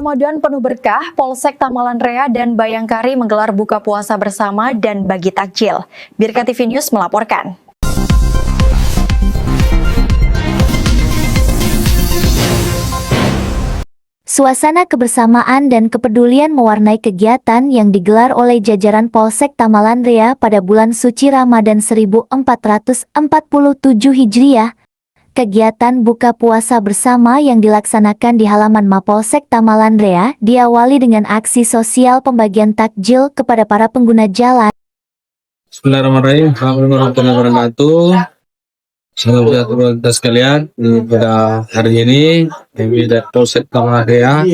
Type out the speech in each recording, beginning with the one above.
Ramadan penuh berkah, Polsek Tamalan Rea dan Bayangkari menggelar buka puasa bersama dan bagi takjil. Birka TV News melaporkan. Suasana kebersamaan dan kepedulian mewarnai kegiatan yang digelar oleh jajaran Polsek Tamalan Rea pada bulan suci Ramadan 1447 Hijriah. Kegiatan buka puasa bersama yang dilaksanakan di halaman Mapolsek Tamalan Rea diawali dengan aksi sosial pembagian takjil kepada para pengguna jalan. Bismillahirrahmanirrahim. Assalamualaikum warahmatullahi wabarakatuh. Salam sejahtera sekalian. Pada hari ini kami dari Polsek Tamalan Rea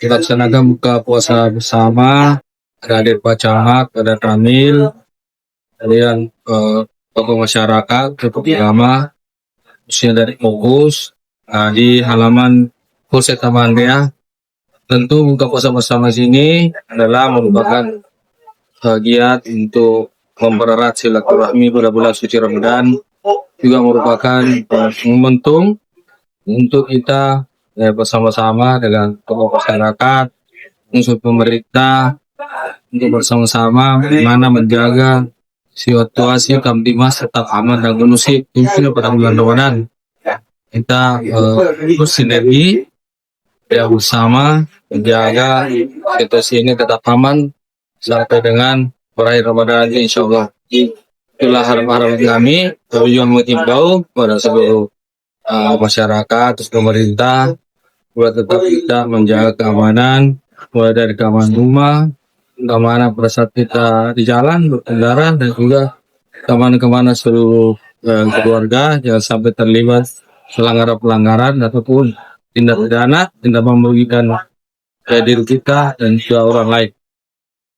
dilaksanakan buka puasa bersama. Ada hadir Pak Camat, ada Ramil, kemudian tokoh masyarakat, tokoh agama, khususnya dari Fokus di halaman Polsek Tamalan Rea. Tentu buka puasa bersama sini adalah merupakan bagian untuk mempererat silaturahmi pada bulan suci Ramadan, juga merupakan momentum untuk kita bersama-sama dengan tokoh masyarakat, unsur pemerintah, untuk bersama-sama bagaimana menjaga situasi Kamtimas tetap aman dan kondusif khususnya pada bulan Ramadan. Kita bersinergi bersama menjaga situasi ini tetap aman sampai dengan berakhir Ramadan ini, insya Allah. Itulah harapan kami. Kami juga mengimbau kepada seluruh masyarakat, terus pemerintah, buat tetap kita menjaga keamanan, mulai dari keamanan rumah, keamanan pada saat kita di jalan berkendara, dan juga keamanan seluruh keluarga, jangan sampai terlibat pelanggaran ataupun tindak pidana, tindak merugikan diri kita dan juga orang lain.